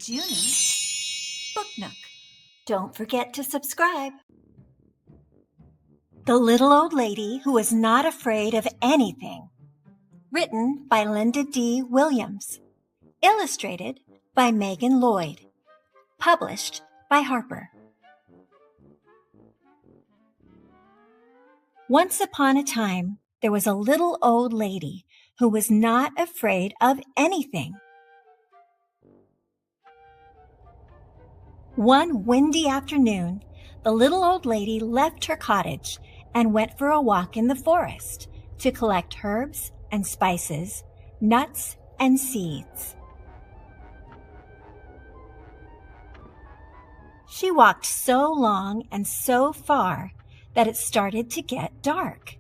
Junie's Book Nook. Don't forget to subscribe. The Little Old Lady Who Was Not Afraid of Anything. Written by Linda D. Williams. Illustrated by Megan Lloyd. Published by Harper. Once upon a time, there was a little old lady who was not afraid of anything. One windy afternoon, the little old lady left her cottage and went for a walk in the forest to collect herbs and spices, nuts and seeds. She walked so long and so far that it started to get dark.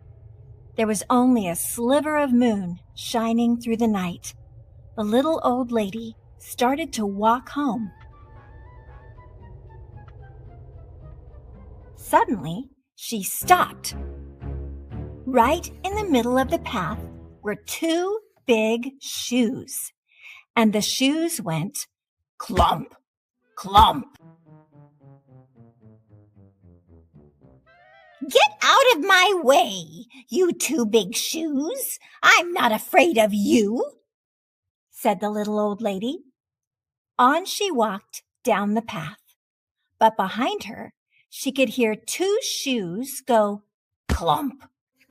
There was only a sliver of moon shining through the night. The little old lady started to walk home. Suddenly, she stopped. Right in the middle of the path were two big shoes, and the shoes went clump, clump. "Get out of my way, you two big shoes. I'm not afraid of you," said the little old lady. On she walked down the path, but behind her, she could hear two shoes go clump,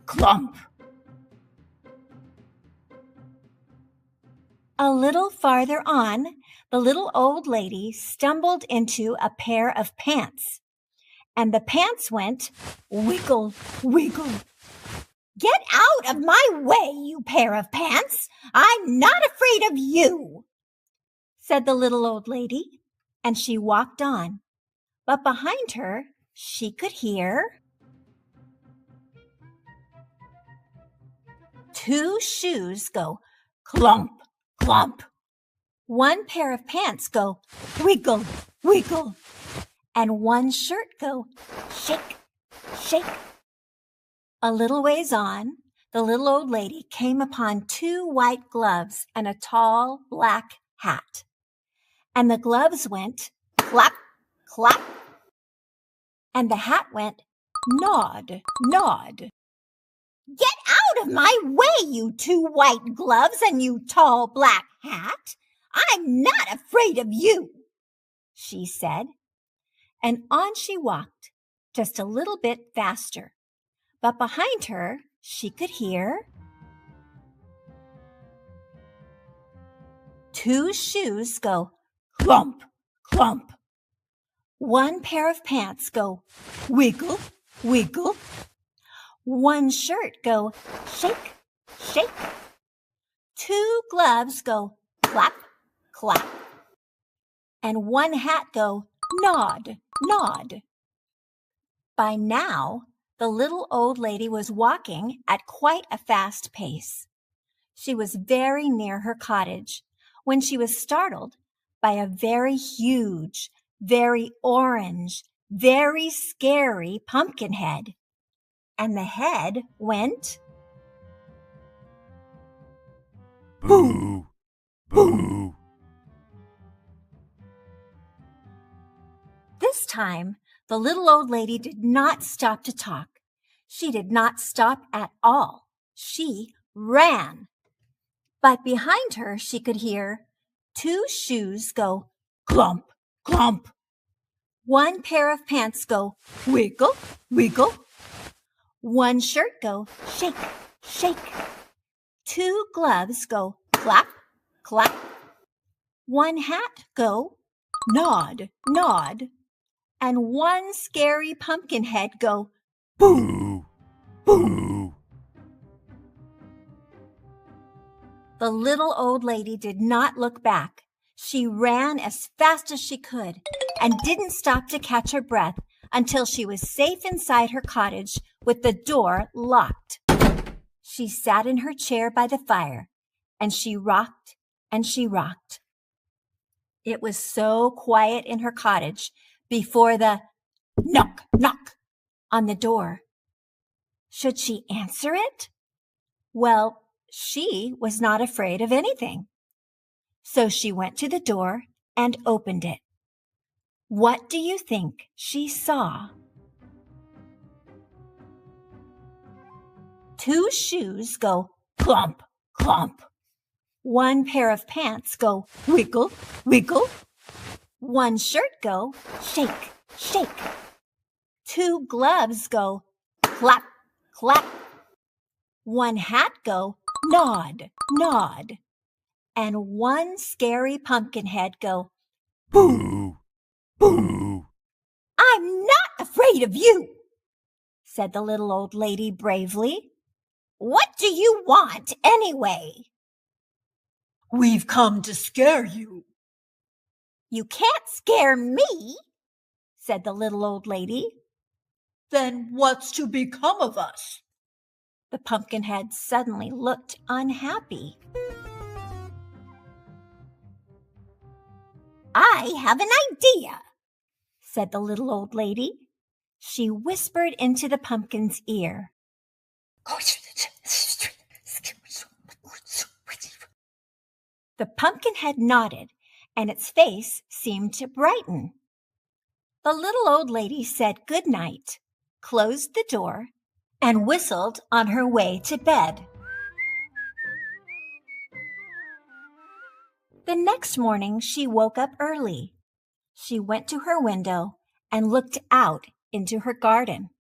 clump. A little farther on, the little old lady stumbled into a pair of pants, and the pants went wiggle, wiggle. "Get out of my way, you pair of pants. I'm not afraid of you," said the little old lady, and she walked on. But behind her, she could hear two shoes go clump, clump. One pair of pants go wiggle, wiggle. And one shirt go shake, shake. A little ways on, the little old lady came upon two white gloves and a tall black hat. And the gloves went clap, clap. And the hat went nod, nod. "Get out of my way, you two white gloves and you tall black hat. I'm not afraid of you," she said. And on she walked, just a little bit faster. But behind her, she could hear two shoes go clump, clump. One pair of pants go wiggle, wiggle. One shirt go shake, shake. Two gloves go clap, clap. And one hat go nod, nod. By now, the little old lady was walking at quite a fast pace. She was very near her cottage when she was startled by a very huge, very orange, very scary pumpkin head. And the head went boo, boo. This time, the little old lady did not stop to talk. She did not stop at all. She ran. But behind her, she could hear two shoes go clump, clump. One pair of pants go wiggle, wiggle. One shirt go shake, shake. Two gloves go clap, clap. One hat go nod, nod. And one scary pumpkin head go boo, boo. The little old lady did not look back. She ran as fast as she could and didn't stop to catch her breath until she was safe inside her cottage with the door locked. She sat in her chair by the fire, and she rocked and she rocked. It was so quiet in her cottage before the knock, knock on the door. Should she answer it? Well, she was not afraid of anything. So she went to the door and opened it. What do you think she saw? 2 shoes go clump, clump. 1 pair of pants go wiggle, wiggle. 1 shirt go shake, shake. 2 gloves go clap, clap. 1 hat go nod, nod. And 1 scary pumpkin head go boo, boo. I'm not afraid of you, said the little old lady bravely. What do you want anyway? We've come to scare you. You can't scare me, said the little old lady. Then what's to become of us? The pumpkinhead suddenly looked unhappy. I have an idea, said the little old lady. She whispered into the pumpkin's ear. The pumpkinhead nodded, and its face seemed to brighten. The little old lady said good night, closed the door, and whistled on her way to bed. The next morning she woke up early. She went to her window and looked out into her garden.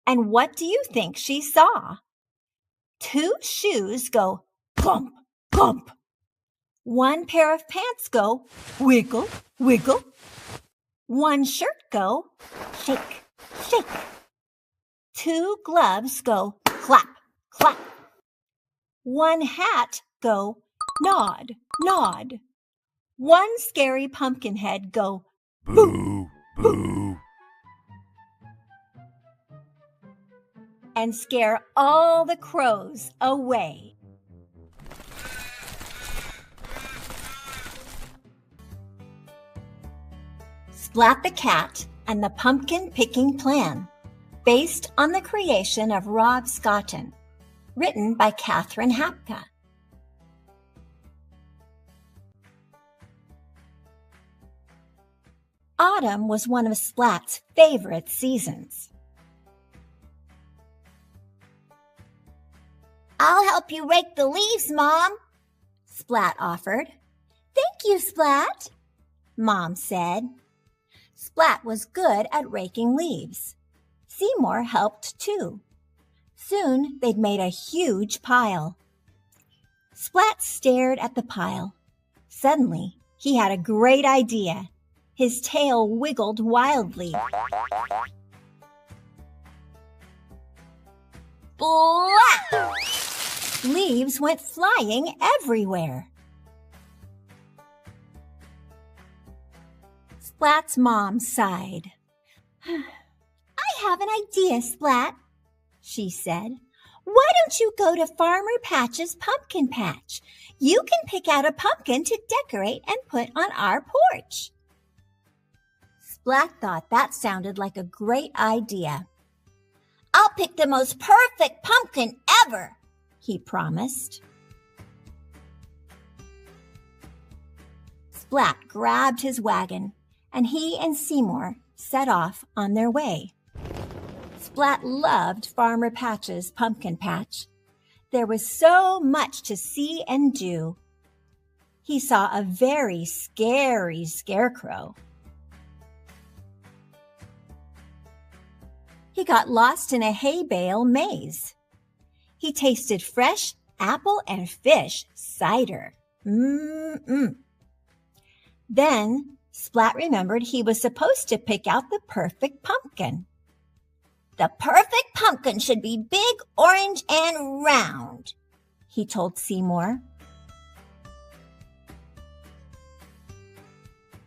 And what do you think she saw? 2 shoes go clump, clump. 1 pair of pants go wiggle, wiggle. 1 shirt go shake, shake. 2 gloves go clap, clap. 1 hat go nod, nod. 1 scary pumpkin head go boo, boo. And scare all the crows away. Splat the Cat and the Pumpkin Picking Plan, based on the creation of Rob Scotton, written by Catherine Hapka. Autumn was one of Splat's favorite seasons. I'll help you rake the leaves, Mom, Splat offered. Thank you, Splat, Mom said. Splat was good at raking leaves. Seymour helped too. Soon they'd made a huge pile. Splat stared at the pile. Suddenly, he had a great idea. His tail wiggled wildly. Splat! Leaves went flying everywhere. Splat's mom sighed. I have an idea, Splat, she said. Why don't you go to Farmer Patch's pumpkin patch? You can pick out a pumpkin to decorate and put on our porch. Splat thought that sounded like a great idea. I'll pick the most perfect pumpkin ever, he promised. Splat grabbed his wagon, and he and Seymour set off on their way. Splat loved Farmer Patch's pumpkin patch. There was so much to see and do. He saw a very scary scarecrow. He got lost in a hay bale maze. He tasted fresh apple and fish cider. Then Splat remembered he was supposed to pick out the perfect pumpkin. The perfect pumpkin should be big, orange, and round, he told Seymour.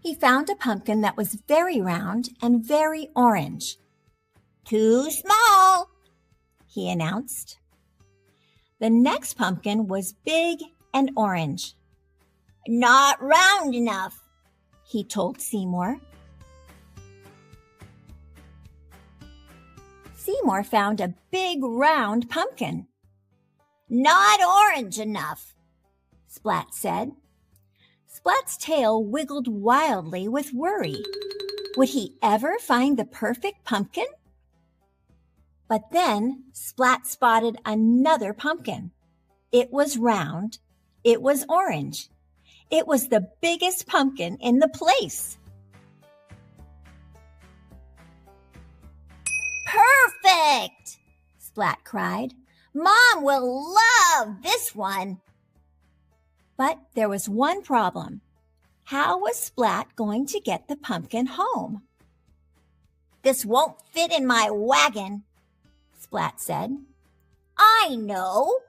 He found a pumpkin that was very round and very orange. Too small, he announced. The next pumpkin was big and orange. Not round enough, he told Seymour. Seymour found a big round pumpkin. Not orange enough, Splat said. Splat's tail wiggled wildly with worry. Would he ever find the perfect pumpkin? But then Splat spotted another pumpkin. It was round. It was orange. It was the biggest pumpkin in the place. Perfect! Splat cried. Mom will love this one. But there was one problem. How was Splat going to get the pumpkin home? This won't fit in my wagon, Splat said. I know,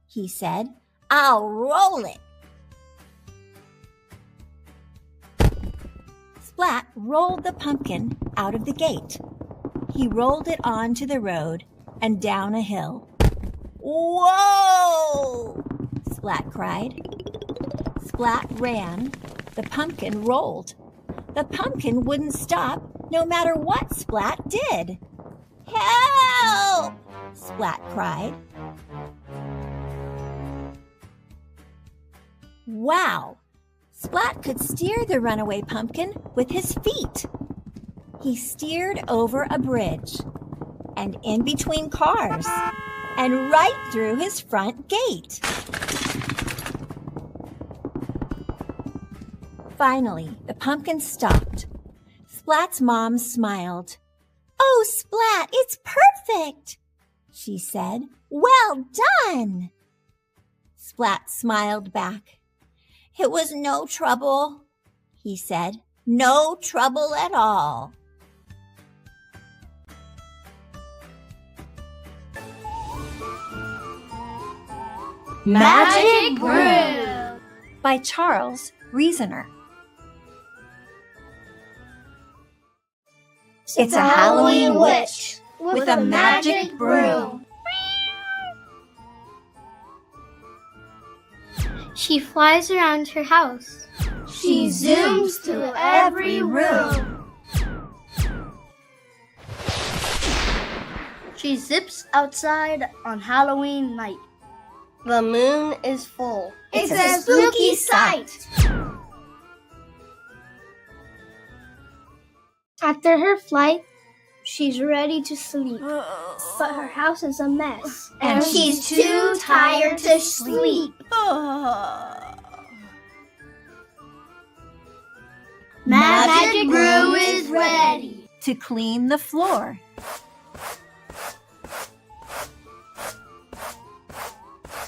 he said. I'll roll it. Splat rolled the pumpkin out of the gate. He rolled it onto the road and down a hill. Whoa! Splat cried. Splat ran. The pumpkin rolled. The pumpkin wouldn't stop no matter what Splat did. Help! Splat cried. Wow! Splat could steer the runaway pumpkin with his feet. He steered over a bridge and in between cars and right through his front gate. Finally, the pumpkin stopped. Splat's mom smiled. Oh, Splat, it's perfect, she said. Well done. Splat smiled back. It was no trouble, he said. No trouble at all. Magic Broom by Charles Reasoner. It's a Halloween witch with a magic broom. She flies around her house. She zooms through every room. She zips outside on Halloween night. The moon is full. It's a spooky sight. After her flight, she's ready to sleep. But her house is a mess. And she's too tired to sleep. Magic Broom is ready to clean the floor.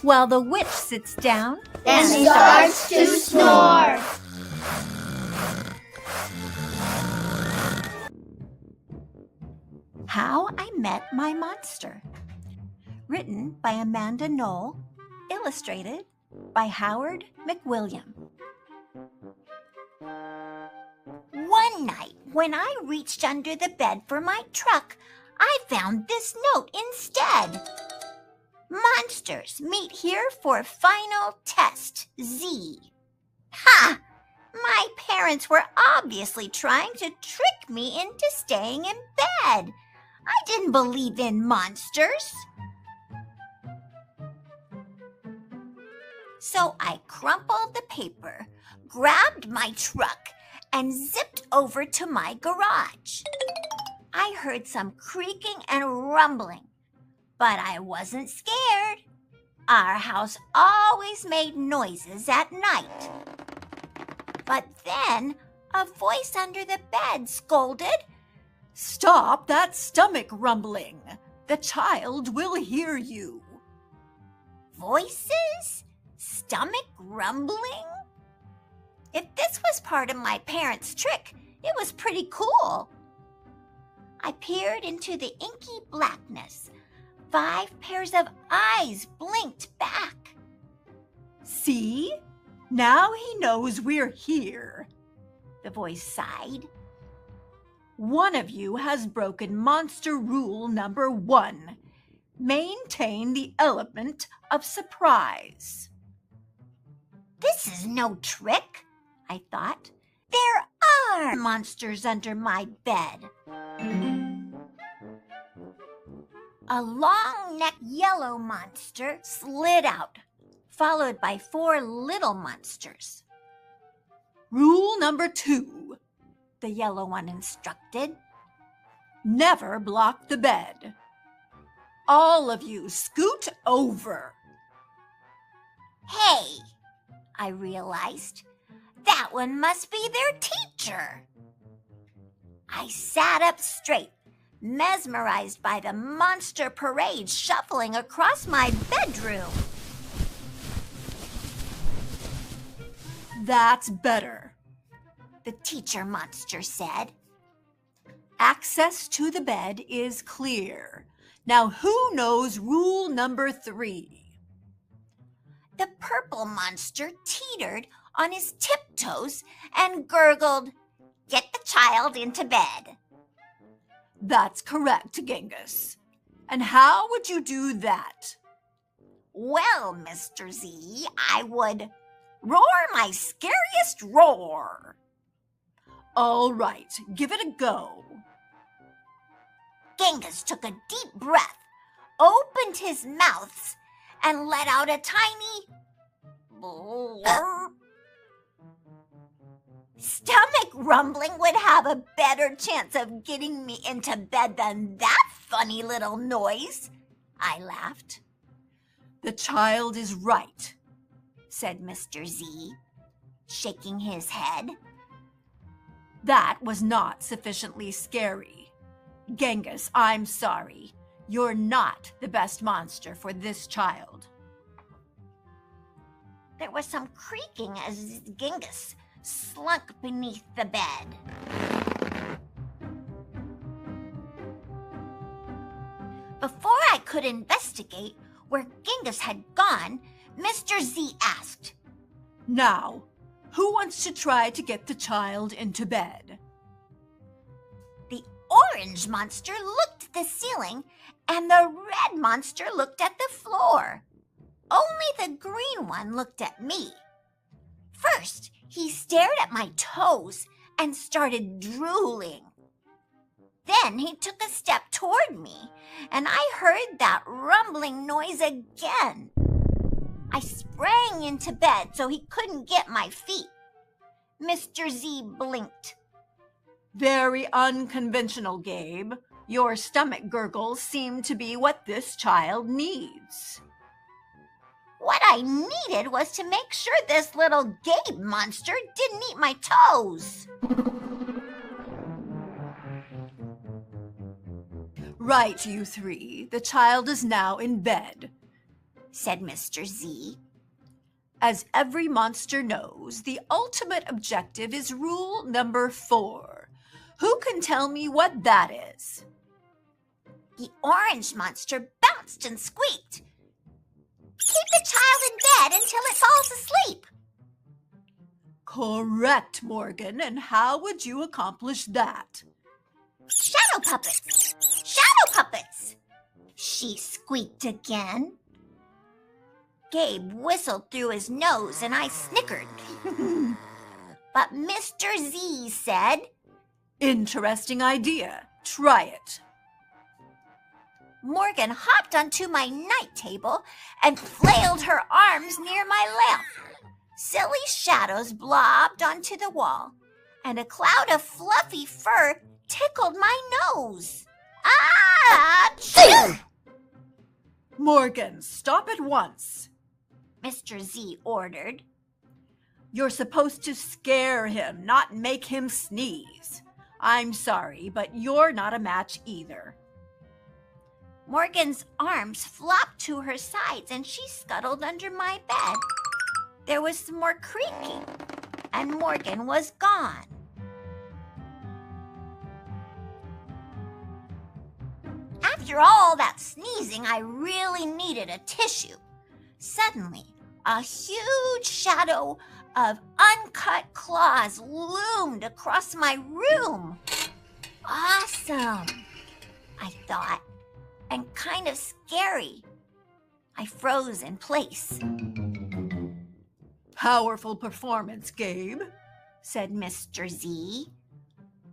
While the witch sits down and starts to snore. How I Met My Monster. Written by Amanda Noll. Illustrated by Howard McWilliam. One night, when I reached under the bed for my truck, I found this note instead. Monsters meet here for final test, Z. Ha! My parents were obviously trying to trick me into staying in bed. I didn't believe in monsters. So I crumpled the paper, grabbed my truck, and zipped over to my garage. I heard some creaking and rumbling, but I wasn't scared. Our house always made noises at night. But then a voice under the bed scolded, "Stop that stomach rumbling. The child will hear you." Voices? Stomach rumbling? If this was part of my parents' trick, it was pretty cool. I peered into the inky blackness. 5 pairs of eyes blinked back. "See? Now he knows we're here," the voice sighed. "One of you has broken monster rule number 1. Maintain the element of surprise." This is no trick, I thought. There are monsters under my bed. A long-necked yellow monster slid out, followed by 4 little monsters. Rule number 2, the yellow one instructed. never block the bed. All of you scoot over. Hey, I realized, that one must be their teacher. I sat up straight, mesmerized by the monster parade shuffling across my bedroom. That's better. The teacher monster said. Access to the bed is clear. Now who knows rule number 3? The purple monster teetered on his tiptoes and gurgled, "Get the child into bed." That's correct, Genghis. And how would you do that? Well, Mr. Z, I would roar my scariest roar. All right, give it a go. Genghis took a deep breath, opened his mouth, and let out a tiny blurp. Stomach rumbling would have a better chance of getting me into bed than that funny little noise, I laughed. The child is right, said Mr. Z, shaking his head. That was not sufficiently scary. Genghis, I'm sorry. You're not the best monster for this child. There was some creaking as Genghis slunk beneath the bed. Before I could investigate where Genghis had gone, Mr. Z asked, Now, who wants to try to get the child into bed? The orange monster looked at the ceiling, and the red monster looked at the floor. Only the green one looked at me. First, he stared at my toes and started drooling. Then he took a step toward me, and I heard that rumbling noise again. I sprang into bed so he couldn't get my feet. Mr. Z blinked. Very unconventional, Gabe. Your stomach gurgles seem to be what this child needs. What I needed was to make sure this little Gabe monster didn't eat my toes. Right, you three. The child is now in bed, said Mr. Z. As every monster knows, the ultimate objective is rule number 4. Who can tell me what that is? The orange monster bounced and squeaked. Keep the child in bed until it falls asleep. Correct, Morgan. And how would you accomplish that? Shadow puppets! Shadow puppets! She squeaked again. Gabe whistled through his nose and I snickered. But Mr. Z said, Interesting idea. Try it. Morgan hopped onto my night table and flailed her arms near my lamp. Silly shadows blobbed onto the wall, and a cloud of fluffy fur tickled my nose. Ah! Achoo! Morgan, stop at once, Mr. Z ordered. You're supposed to scare him, not make him sneeze. I'm sorry, but you're not a match either. Morgan's arms flopped to her sides and she scuttled under my bed. There was some more creaking, and Morgan was gone. After all that sneezing, I really needed a tissue. Suddenly, a huge shadow of uncut claws loomed across my room. Awesome, I thought, and kind of scary. I froze in place. Powerful performance, Gabe, said Mr. Z.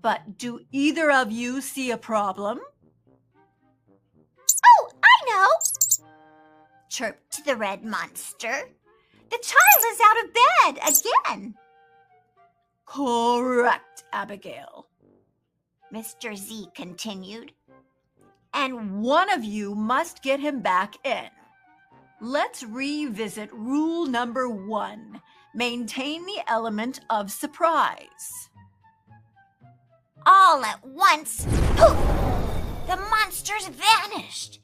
But do either of you see a problem? Oh, I know, chirped the red monster. The child is out of bed again. Correct, Abigail. Mr. Z continued. And one of you must get him back in. Let's revisit rule number 1. Maintain the element of surprise. All at once, poof! The monsters vanished.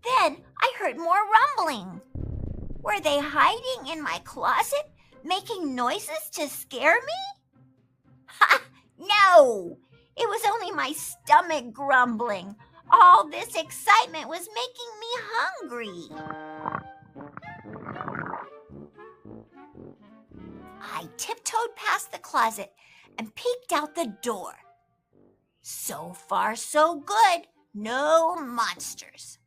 Then I heard more rumbling. Were they hiding in my closet, making noises to scare me? Ha! No! It was only my stomach grumbling. All this excitement was making me hungry. I tiptoed past the closet and peeked out the door. So far, so good. No monsters.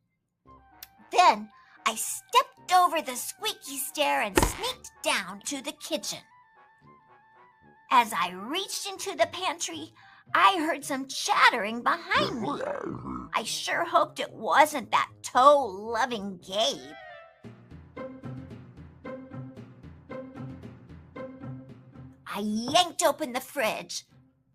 Then I stepped over the squeaky stair and sneaked down to the kitchen. As I reached into the pantry, I heard some chattering behind me. I sure hoped it wasn't that toe-loving Gabe. I yanked open the fridge.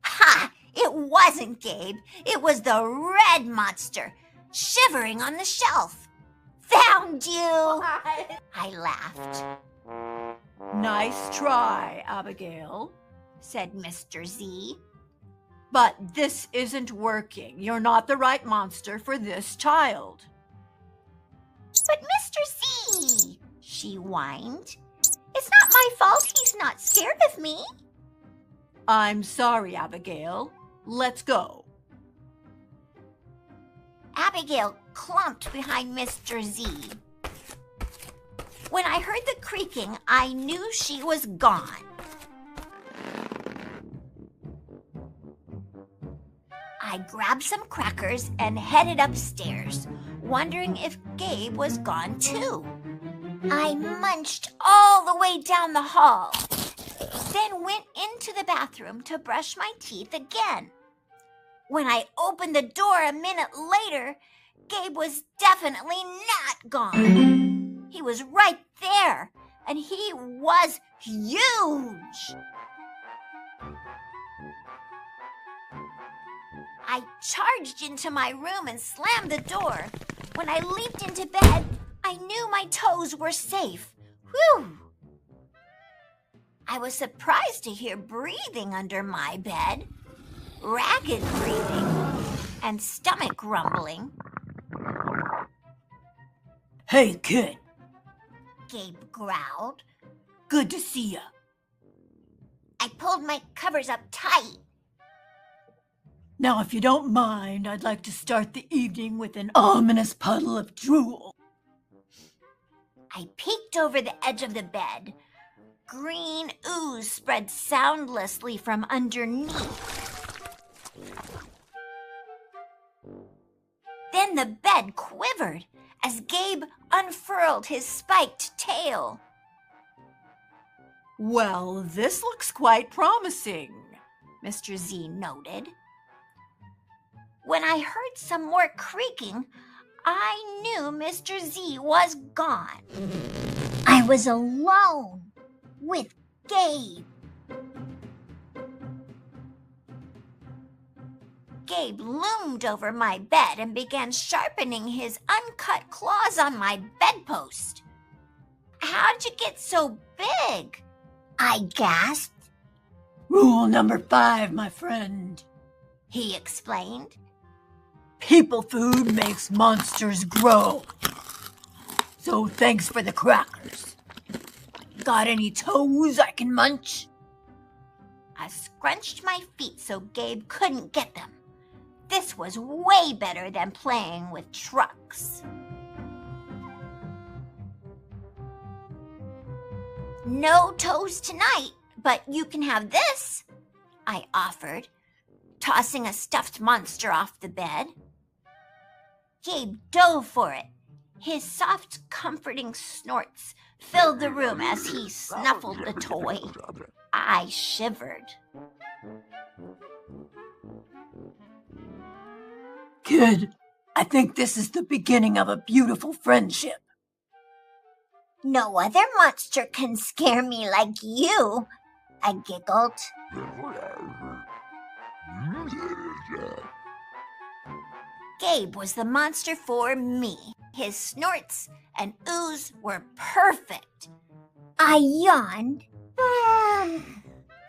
Ha! It wasn't Gabe. It was the red monster, shivering on the shelf. Found you! I laughed. Nice try, Abigail, said Mr. Z. but this isn't working. You're not the right monster for this child. But Mr. Z, she whined, it's not my fault he's not scared of me. I'm sorry, Abigail. Let's go. Abigail clumped behind Mr. Z. When I heard the creaking, I knew she was gone. I grabbed some crackers and headed upstairs, wondering if Gabe was gone too. I munched all the way down the hall, then went into the bathroom to brush my teeth again. When I opened the door a minute later, Gabe was definitely not gone. He was right there, and he was huge. I charged into my room and slammed the door. When I leaped into bed, I knew my toes were safe. Whew! I was surprised to hear breathing under my bed. Ragged breathing and stomach rumbling. Hey, kid. Gabe growled. Good to see ya. I pulled my covers up tight. Now, if you don't mind, I'd like to start the evening with an ominous puddle of drool. I peeked over the edge of the bed. Green ooze spread soundlessly from underneath. Then the bed quivered as Gabe unfurled his spiked tail. Well, this looks quite promising, Mr. Z noted. When I heard some more creaking, I knew Mr. Z was gone. I was alone with Gabe. Gabe loomed over my bed and began sharpening his uncut claws on my bedpost. How'd you get so big? I gasped. Rule number 5, my friend. He explained. People food makes monsters grow. So thanks for the crackers. Got any toes I can munch? I scrunched my feet so Gabe couldn't get them. This was way better than playing with trucks. No toes tonight, but you can have this, I offered, tossing a stuffed monster off the bed. Gabe dove for it. His soft, comforting snorts filled the room as he snuffled the toy. I shivered. Kid, I think this is the beginning of a beautiful friendship. No other monster can scare me like you, I giggled. Gabe was the monster for me. His snorts and oohs were perfect. I yawned,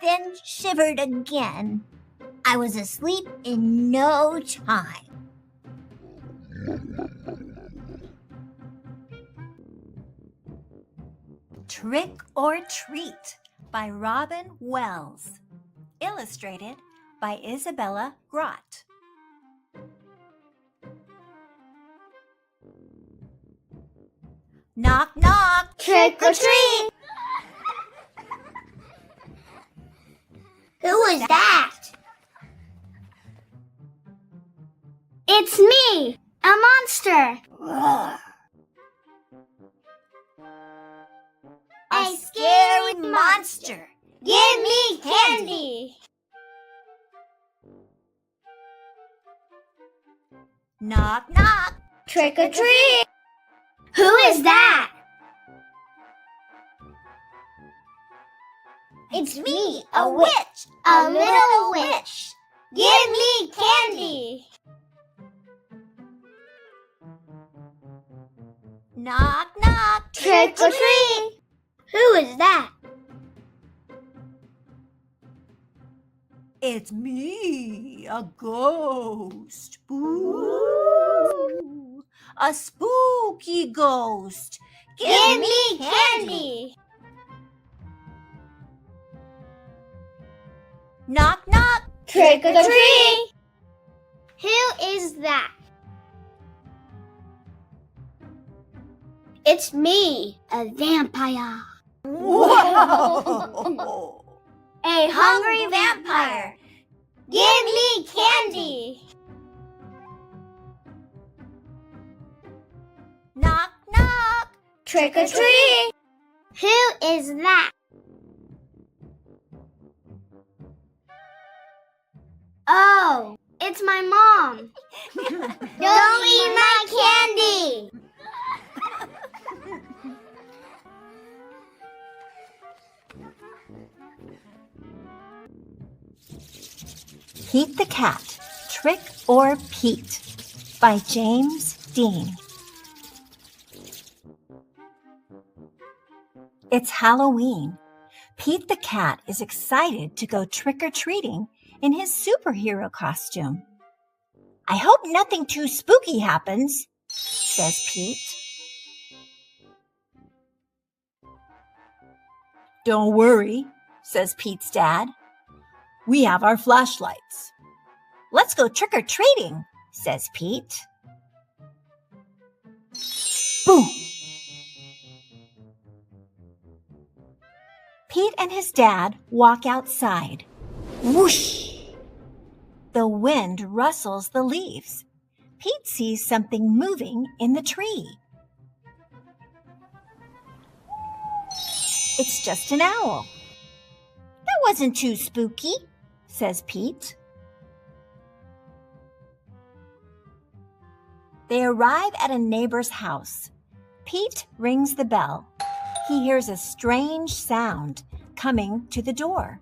then shivered again. I was asleep in no time. Trick or Treat by Robin Wells. Illustrated by Isabella Grott. Knock, knock. Trick or treat. Who is that? It's me, a monster. A scary monster. Give me candy. Knock, knock. Trick or treat. Who is that? It's me, a witch. A little witch. Give me candy. Knock, knock. Trick or treat. Who is that? It's me, a ghost. Ooh, a spooky ghost. Give me candy. Knock, knock. Trick or treat. Who is that? It's me, a vampire. Whoa! A hungry vampire. Give me candy. Knock, knock. Trick or treat. Who is that? Oh, it's my mom. Don't eat my candy. Pete the Cat, Trick or Pete by James Dean. It's Halloween. Pete the Cat is excited to go trick-or-treating in his superhero costume. I hope nothing too spooky happens, says Pete. Don't worry, says Pete's dad. We have our flashlights. Let's go trick-or-treating, says Pete. Boom! Pete and his dad walk outside. Whoosh! The wind rustles the leaves. Pete sees something moving in the tree. It's just an owl. That wasn't too spooky, says Pete. They arrive at a neighbor's house. Pete rings the bell. He hears a strange sound coming to the door.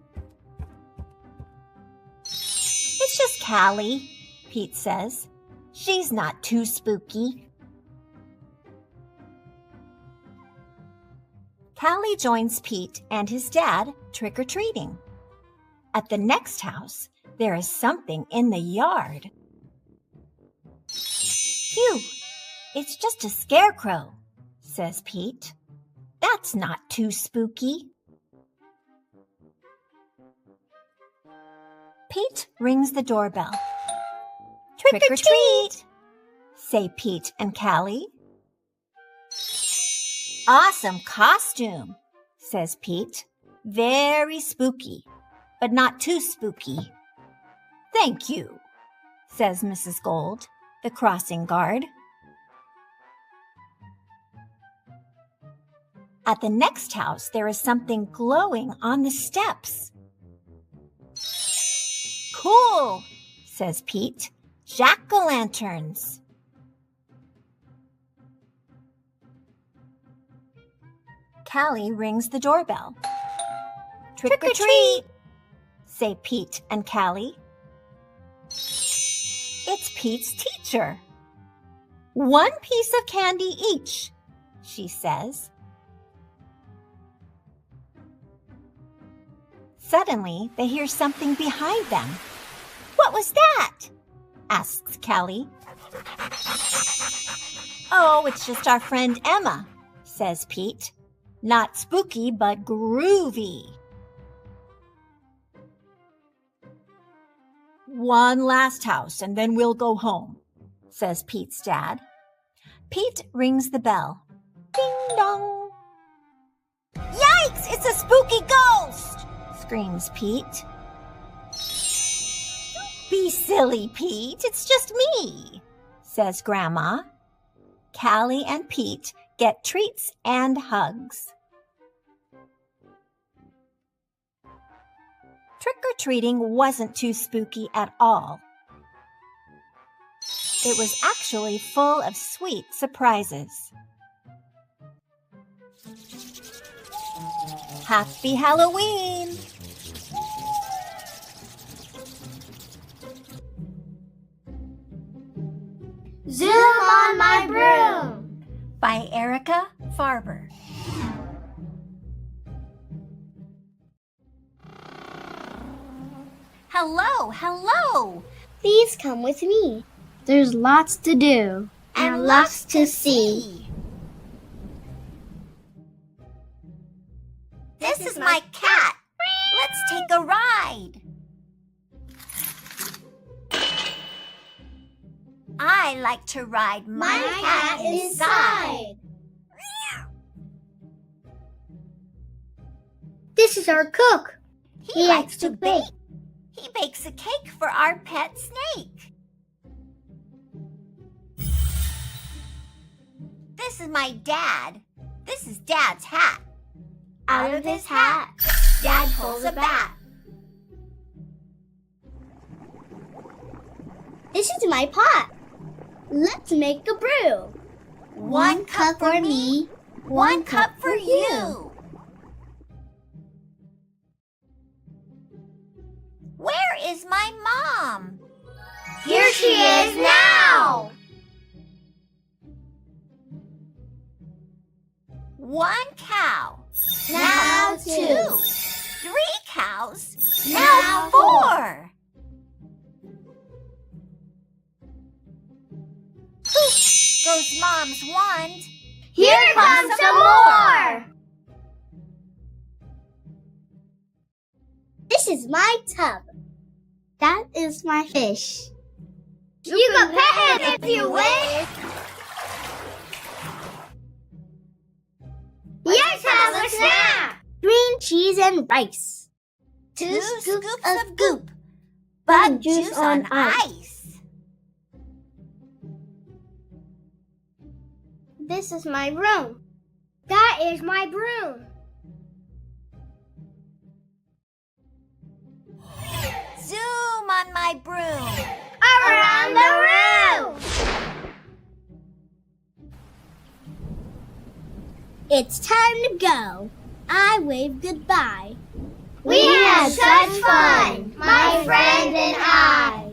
It's just Callie, Pete says. She's not too spooky. Callie joins Pete and his dad trick-or-treating. At the next house, there is something in the yard. Phew, it's just a scarecrow, says Pete. That's not too spooky. Pete rings the doorbell. Trick or treat, say Pete and Callie. Awesome costume, says Pete. Very spooky, but not too spooky. Thank you, says Mrs. Gold, the crossing guard. At the next house, there is something glowing on the steps. Cool, says Pete. Jack-o'-lanterns. Callie rings the doorbell. Trick or treat, say Pete and Callie. It's Pete's teacher. 1 piece of candy each, she says. Suddenly, they hear something behind them. What was that? Asks Callie. Oh, it's just our friend Emma, says Pete. Not spooky, but groovy. One last house, and then we'll go home, says Pete's dad. Pete rings the bell. Ding dong. Yikes! It's a spooky ghost! Screams Pete. Don't be silly, Pete. It's just me, says Grandma. Callie and Pete get treats and hugs. Trick-or-treating wasn't too spooky at all. It was actually full of sweet surprises. Happy Halloween! Zoom on my broom. By Erica Farber. Hello, hello! Please come with me. There's lots to do. And lots to see. This is my cat. Let's take a ride. I like to ride my cat inside. This is our cook. He likes to bake. He bakes a cake for our pet snake. This is my dad. This is Dad's hat. Out of his hat, Dad pulls a bat. This is my pot. Let's make a brew. 1 cup for me, 1 cup for you. Where is my mom? Here she is now. 1 cow. Now 2. 3 cows. Now 4. Poof goes Mom's wand. Here comes some more. This is my tub. That is my fish. You can pet him if you wish. Let's have a snack. Green cheese and rice. 2 scoops of goop. Bug juice on ice. This is my room. That is my broom. Zoom on my broom. Around the room. It's time to go. I wave goodbye. We had such fun, my friend and I.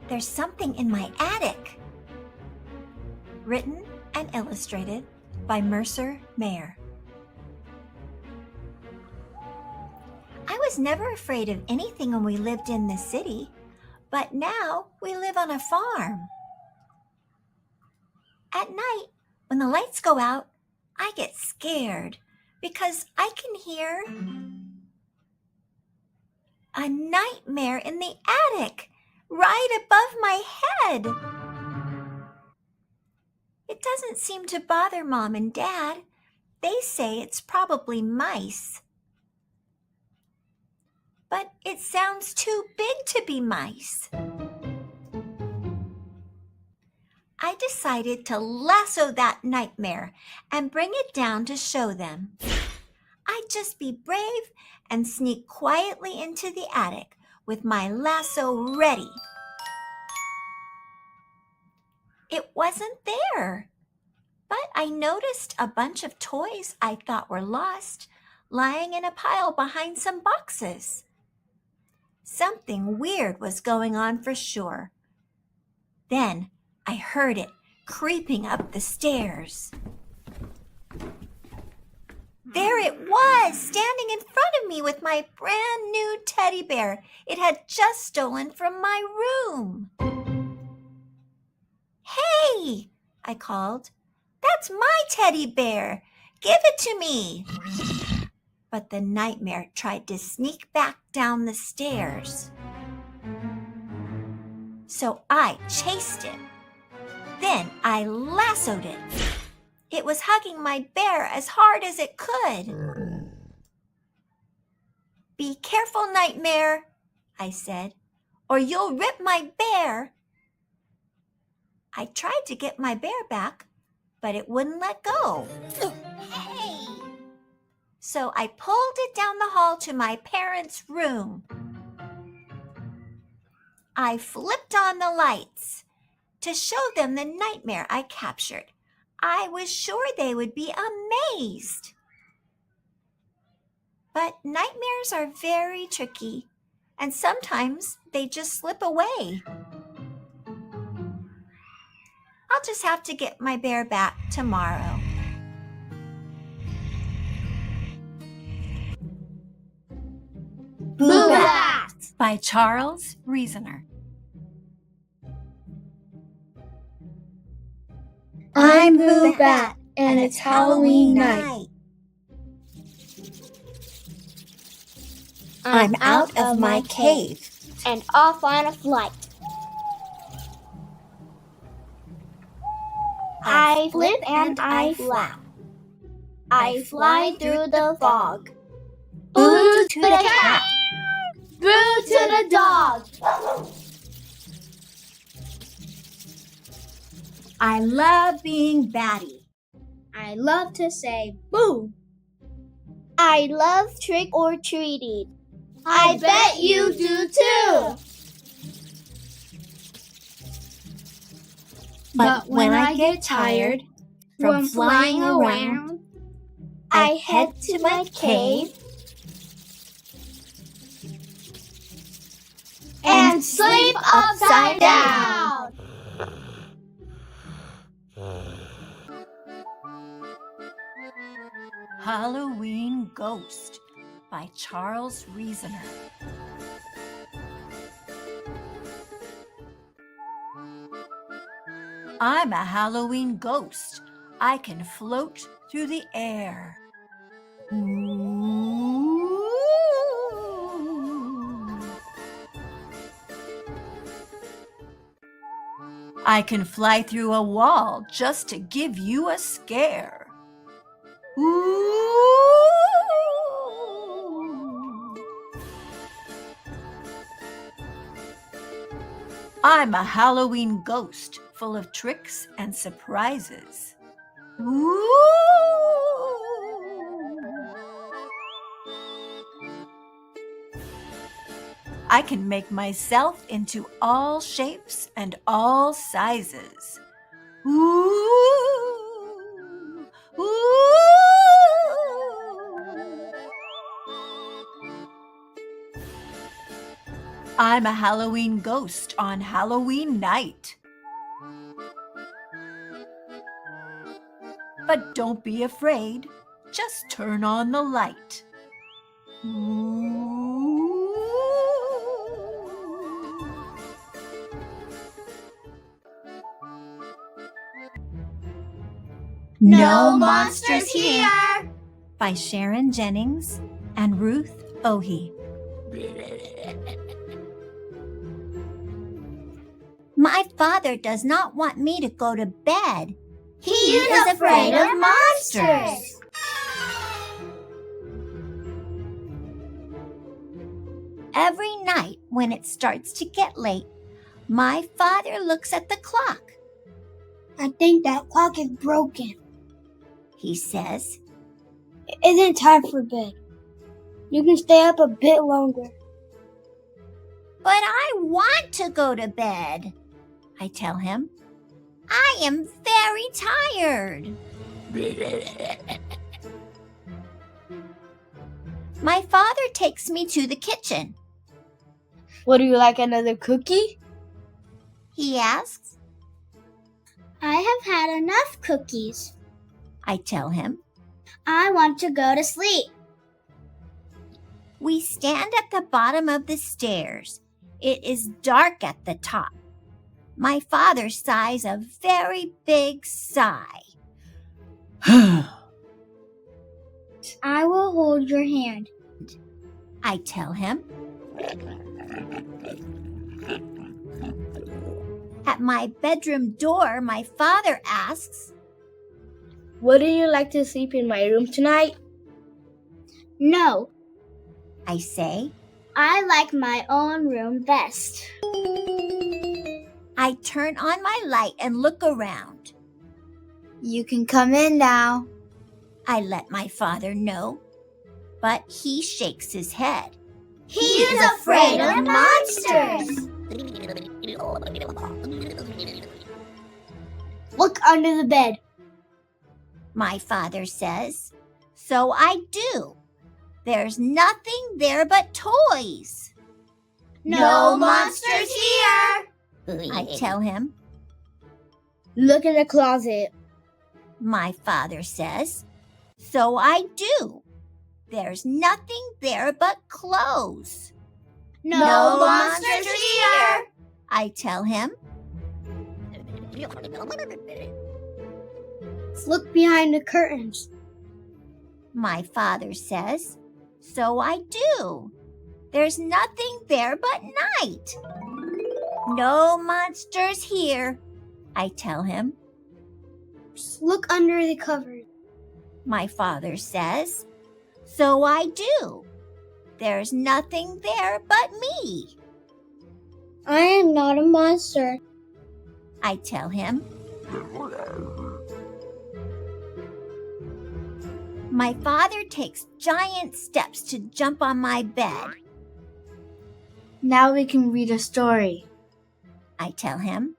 There's something in my attic. Written and illustrated by Mercer. I was never afraid of anything when we lived in the city, but now we live on a farm. At night, when the lights go out, I get scared because I can hear a nightmare in the attic right above my head. It doesn't seem to bother Mom and Dad. They say it's probably mice. But it sounds too big to be mice. I decided to lasso that nightmare and bring it down to show them. I'd just be brave and sneak quietly into the attic with my lasso ready. It wasn't there. But I noticed a bunch of toys I thought were lost lying in a pile behind some boxes. Something weird was going on for sure. Then I heard it creeping up the stairs. There it was, standing in front of me with my brand new teddy bear it had just stolen from my room. Hey, I called. That's my teddy bear. Give it to me. But the nightmare tried to sneak back down the stairs. So I chased it. Then I lassoed it. It was hugging my bear as hard as it could. Be careful, nightmare, I said, or you'll rip my bear. I tried to get my bear back, but it wouldn't let go. Hey! So I pulled it down the hall to my parents' room. I flipped on the lights to show them the nightmare I captured. I was sure they would be amazed. But nightmares are very tricky, and sometimes they just slip away. I'll just have to get my bear back tomorrow. Boo-Bat! By Charles Reasoner. I'm Boo-Bat, and it's Halloween night. I'm out of my cave. And off on a flight. I flip and I flap. I fly through the fog. Boo to the cat. Boo to the dog. I love being batty. I love to say boo. I love trick or treating. I bet you do too. But when I get tired from flying around, I head to my cave and sleep upside down. Halloween Ghost by Charles Reasoner. I'm a Halloween ghost. I can float through the air. Ooh. I can fly through a wall just to give you a scare. Ooh. I'm a Halloween ghost full of tricks and surprises. Ooh. I can make myself into all shapes and all sizes. Ooh. Ooh. I'm a Halloween ghost on Halloween night. But don't be afraid, just turn on the light. Ooh. No monsters here! by Sharon, Jennings, and Ruth Ohi. My father does not want me to go to bed. He is afraid of monsters! Every night when it starts to get late, my father looks at the clock. I think that clock is broken. He says, It isn't time for bed. You can stay up a bit longer. "But I want to go to bed," I tell him. I am very tired. My father takes me to the kitchen. Would you like another cookie? He asks. I have had enough cookies. I tell him. I want to go to sleep. We stand at the bottom of the stairs. It is dark at the top. My father sighs a very big sigh. I will hold your hand. I tell him. At my bedroom door, my father asks, Wouldn't you like to sleep in my room tonight? No, I say. I like my own room best. I turn on my light and look around. You can come in now. I let my father know, but he shakes his head. He's afraid of monsters. Look under the bed. My father says. So I do. There's nothing there but toys. No monsters here. I tell him. Look in the closet. My father says. So I do. There's nothing there but clothes. No monsters here. I tell him. Look behind the curtains. My father says. So I do. There's nothing there but night. No monsters here. I tell him. Look under the covers. My father says. So I do. There's nothing there but me. I am not a monster. I tell him. My father takes giant steps to jump on my bed. Now we can read a story. I tell him.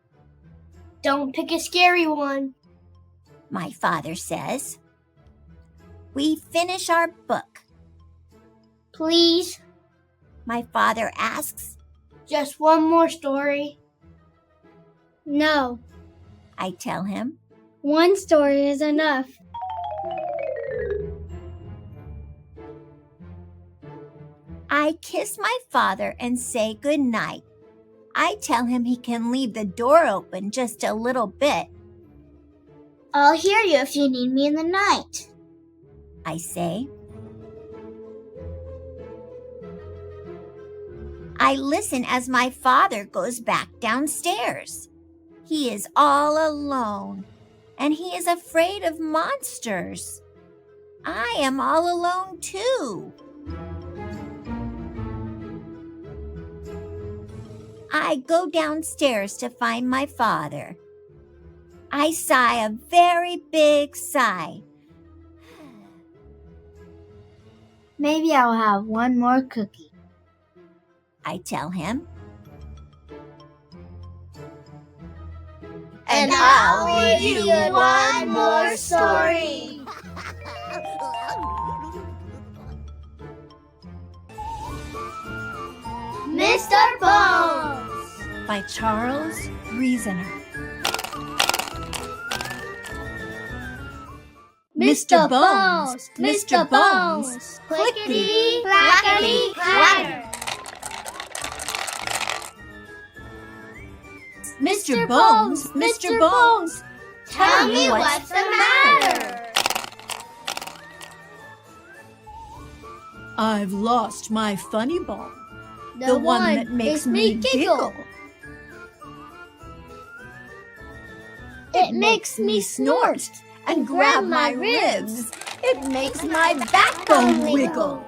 Don't pick a scary one. My father says. We finish our book. Please, My father asks. just one more story. No, I tell him. one story is enough. I kiss my father and say good night. I tell him he can leave the door open just a little bit. I'll hear you if you need me in the night. I say. I listen as my father goes back downstairs. He is all alone, and he is afraid of monsters. I am all alone too. I go downstairs to find my father. I sigh a very big sigh. Maybe I'll have one more cookie. I tell him. And I'll read you one more story. Mr. Bones. By Charles Reasoner. Mr. Bones, Mr. Bones, Clickety, clackety, clatter. Mr. Bones, Mr. Bones, Tell me what's the matter. I've lost my funny bone, the one that makes me giggle. It makes me snort and grab my ribs. It makes my backbone wiggle.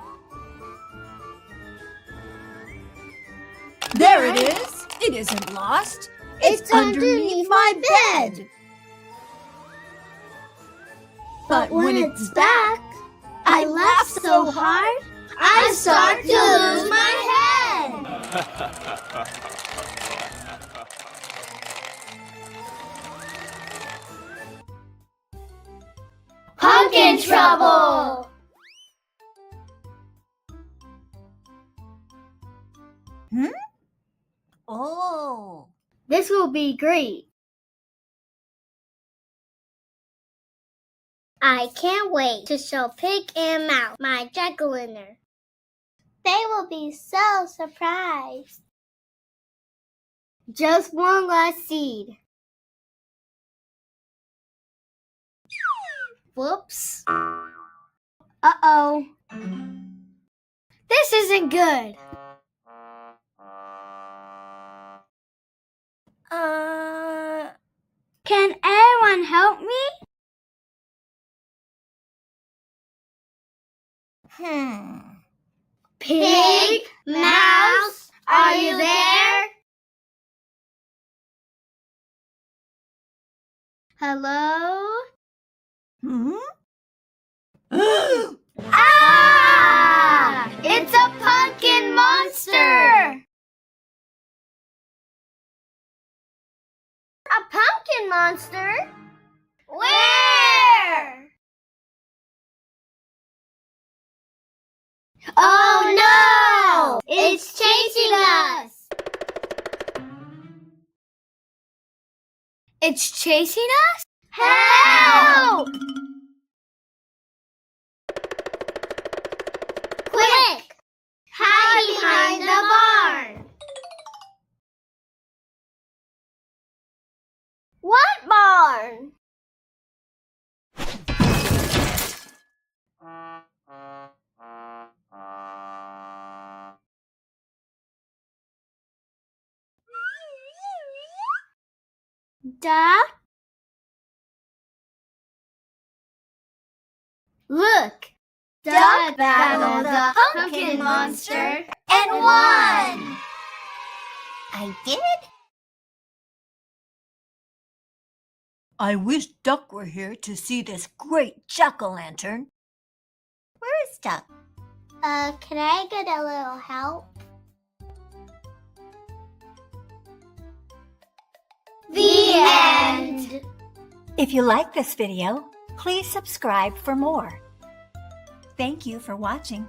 There it is. It isn't lost. It's underneath my bed. But when it's back, I laugh so hard, I start to lose my head. trouble. Oh. This will be great. I can't wait to show Pig and Mouse my jack-o'-lantern. They will be so surprised. Just one last seed. Whoops. Uh-oh. This isn't good. Can anyone help me? Pig, Mouse, are you there? Hello? Ah! It's a pumpkin monster! A pumpkin monster? Where? Oh no! It's chasing us! It's chasing us? Help! Quick! Hide behind the barn! What barn? Duck? Look. Duck battled the pumpkin monster and won! I did? I wish Duck were here to see this great jack-o'-lantern. Where is Duck? Can I get a little help? The end! If you like this video, please subscribe for more. Thank you for watching.